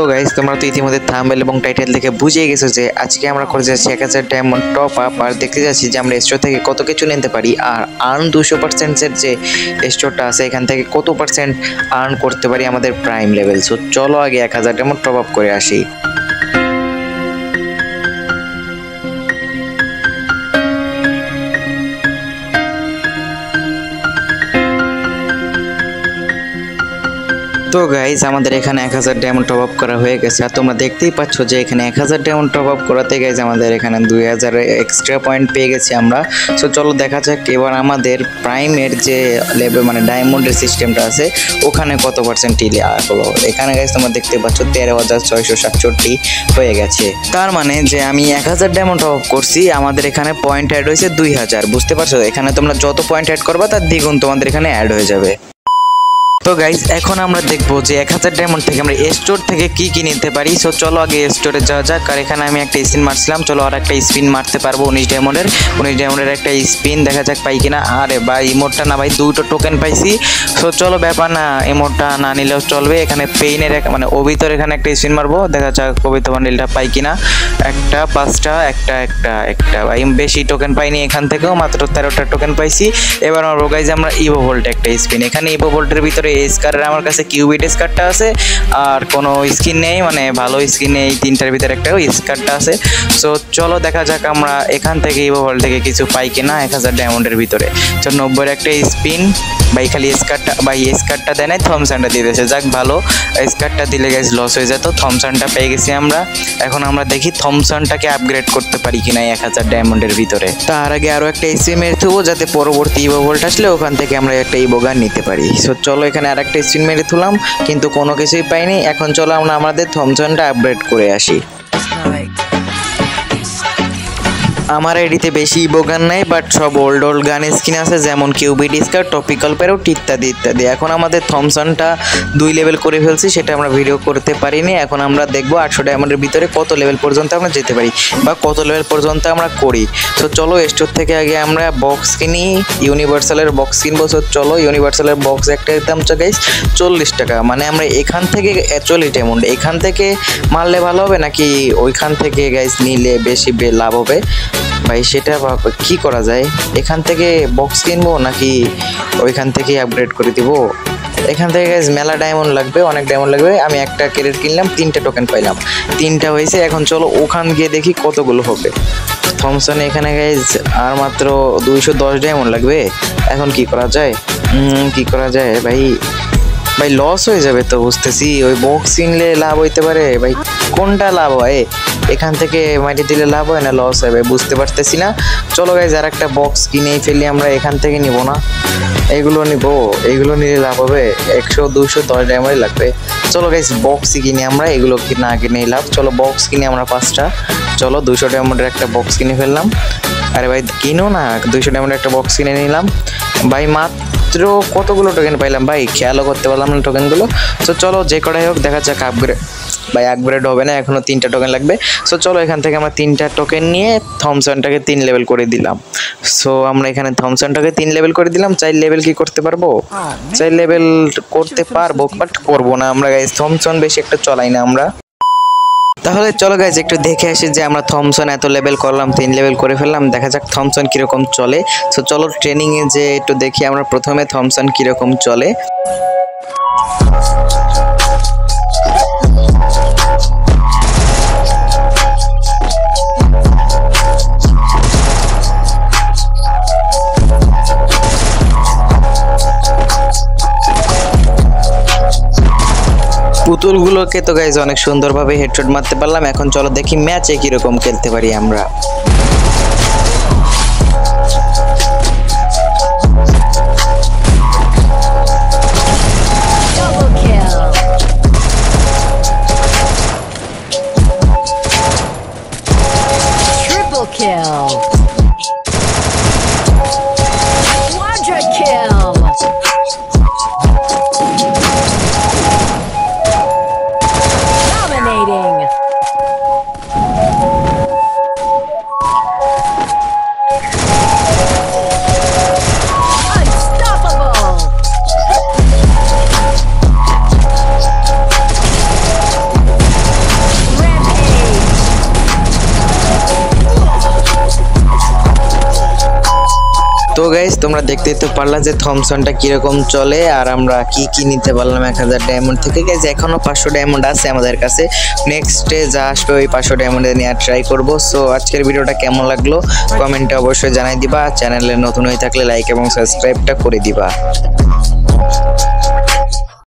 তো গাইস তোমরা তো ইতিমধ্যে থাম্বনেল এবং টাইটেল দেখে বুঝে গেছো যে আজকে আমরা করে যাচ্ছি 1000 ডায়মন্ড টপ আপ আর দেখতে যাচ্ছি যে আমরা স্টোর থেকে কত কিছু নিতে পারি আর আর্ন 200% এর যে স্টোরটা আছে এখান থেকে কত পার্সেন্ট আর্ন করতে পারি আমাদের প্রাইম লেভেল। সো চলো আগে 1000 ডায়মন্ড টপ আপ করে আসি। তো গাইস আমাদের এখানে 1000 ডায়মন্ড টপ আপ করা হয়ে গেছে আর তোমরা দেখতেই পাচ্ছ যে এখানে 1000 ডায়মন্ড টপ আপ করাতে গাইস আমাদের এখানে 2000 এক্সট্রা পয়েন্ট পেয়ে গেছি আমরা। সো চলো দেখা যাক এবার আমাদের প্রাইমের যে লেভেল মানে ডায়মন্ডের সিস্টেমটা আছে ওখানে কত পার্সেন্ট হলো। এখানে গাইস তোমরা দেখতে পাচ্ছ 13667 হয়ে গেছে। তার মানে যে আমি 1000 ডায়মন্ড টপ আপ করছি আমাদের এখানে পয়েন্ট অ্যাড হয়েছে 2000। বুঝতে পারছো এখানে তোমরা যত পয়েন্ট অ্যাড করবা তার দ্বিগুণ তোমাদের এখানে অ্যাড হয়ে যাবে। তো গাইস এখন আমরা দেখবো যে 1000 ডায়মন্ড থেকে আমরা স্টোর থেকে কি কি নিতে পারি। সো চলো আগে স্টোরে যাওয়া যাক। আর এখানে আমি একটা স্পিন মারছিলাম, চলো আর একটা স্পিন মারতে পারবো 19 ডায়মন্ডের একটা স্পিন দেখা যাক পাই কিনা। আরে ভাই ইমোটটা না ভাই, দুটো টোকেন পাইছি। সো চলো ব্যাপার না, ইমোটটা না নিলেও চলবে। এখানে পেইনের মানে ওবিতর এখানে একটা স্পিন মারবো, দেখা যাক কবিতা বান্ডিলটা পাই কিনা। একটা 5টা একটা ভাই বেশি টোকেন পাইনি, এখান থেকেও মাত্র 13টা টোকেন পাইছি। এবার মারবো গাইজ আমরা ইভো ভোল্ট একটা স্পিন। এখানে ইভো ভোল্টের ভিতরে স্কারের আমার কাছে কিউবিট স্কারটা আছে আর কোনো স্কিন নেই, মানে ভালো স্কিন নেই, তিনটার ভিতরে একটা স্কারটা আছে। সো চলো দেখা যাক আমরা এখান থেকে ইভো ভোল্ট থেকে কিছু পাই কিনা 1000 ডায়মন্ডের ভিতরে। তো 90 একটা স্পিন ভাই, খালি স্কারটা দেয় নাই, থমসনটা দিয়ে দিয়েছে। যাক ভালো, স্কারটা দিলে গাইজ লস হয়ে যেত। থমসনটা পেয়ে গেছি আমরা। এখন আমরা দেখি থমসনটাকে আপগ্রেড করতে পারি কিনা 1000 ডায়মন্ডের ভিতরে। তার আগে আরো একটা স্পিন মেরে দেবো যাতে পরবর্তী ইভো ভোল্ট আসলে ওখান থেকে আমরা একটা ইভো গান নিতে পারি। সো চলো এখানে আর একটা স্পিন মেরে তুললাম কিন্তু কোনো কিছুই পাইনি। এখন চলো আমরা আমাদের থমসনটা আপগ্রেড করে আসি। আমার আইডিতে বেশি ইভো গান নাই বাট সব ওল্ড গান স্কিন আছে, যেমন কিউবিট স্কার, টপিক্যাল প্যারট ইত্যাদি। এখন আমাদের থমসনটা 2 লেভেল করে ফেলছি, সেটা আমরা ভিডিও করতে পারিনি। এখন আমরা দেখবো 800 ডায়মন্ডের ভিতরে কত লেভেল পর্যন্ত আমরা যেতে পারি বা কত লেভেল পর্যন্ত আমরা করি। তো চলো স্টোর থেকে আগে আমরা বক্স কিনি, ইউনিভার্সালের বক্স কিনবো। তো চলো ইউনিভার্সালের বক্স একটা দাম গাইস 40 টাকা। মানে আমরা এখান থেকে 40 ডায়মন্ড এখান থেকে মারলে ভালো হবে নাকি ওইখান থেকে গাইস নিলে বেশি লাভ হবে ভাই, সেটা কি করা যায়? এখান থেকে বক্স কিনবো নাকি ওইখান থেকে আপগ্রেড করে দিব? এখান থেকে গাইজ মেলা ডায়মন্ড লাগবে, অনেক ডায়মন্ড লাগবে। আমি একটা ক্যারেট কিনলাম, 3টে টোকেন পাইলাম, 3টা হয়েছে। এখন চলো ওখান গিয়ে দেখি কতগুলো হবে। থমসনে এখানে গাইজ আর মাত্র 210 ডায়মন্ড লাগবে। এখন কি করা যায় ভাই লস হয়ে যাবে তো বুঝতেছি। ওই বক্স কিনলে লাভ হইতে পারে ভাই, কোনটা লাভ হয়? এখান থেকে মাটি দিলে লাভ হয় না লস হয় ভাই, বুঝতে পারতেছি না। চলো গাইজ আর একটা বক্স কিনেই ফেলি আমরা, এখান থেকে নিব না, এইগুলো নিলে লাভ হবে। 100-210 ডায়মন্ড লাগবে। চলো গাইজ বক্সই কিনি আমরা, এগুলো না কিনেই লাভ। চলো বক্স কিনি আমরা 5টা। চলো 200 ডায়মন্ডের একটা বক্স কিনে ফেললাম। আরে ভাই কিনো না, 200 ডায়মন্ডের একটা বক্স কিনে নিলাম ভাই। মাত্র কতগুলো টোকেন পাইলাম ভাই, খেয়ালও করতে পারলাম না টোকেনগুলো। তো চলো যে কটাই হোক দেখা যাক আপগ্রেড হবে না, এখনো 3টা টোকেন লাগবে। সো চলো এখান থেকে আমরা 3টা টোকেন নিয়ে থমসনটাকে 3 লেভেল করে দিলাম। সো আমরা এখানে থমসনটাকে 3 লেভেল করে দিলাম। 4 লেভেল কি করতে পারবো? 4 লেভেল করতে পারবো বাট করবো না আমরা গাইস, থমসন বেশি একটা চলাই না আমরা। তাহলে চলো গাইজ একটু দেখে আসি যে আমরা থমসন এত লেভেল করলাম, 3 লেভেল করে ফেললাম, দেখা যাক থমসন কিরকম চলে। সো চলো ট্রেনিংয়ে যে একটু দেখি আমরা প্রথমে থমসন কিরকম চলে। পুতুলগুলোকে তো গাইজ অনেক সুন্দরভাবে হেডশট মারতে পারলাম। এখন চলো দেখি ম্যাচে কিরকম খেলতে পারি আমরা। তো গাইস তোমরা দেখতেই তো পারলা যে থমসনটা কিরকম চলে আর আমরা কি কি নিতে পারলাম 1000 ডায়মন্ড থেকে। গাইস এখনো 500 ডায়মন্ড আছে আমাদের কাছে, নেক্সটে যা আসবে ওই 500 ডায়মন্ডে নিয়ে ট্রাই করব। সো আজকের ভিডিওটা কেমন লাগলো কমেন্টে অবশ্যই জানাই দিবা, চ্যানেলে নতুন হয়ে থাকলে লাইক এবং সাবস্ক্রাইবটা করে দিবা।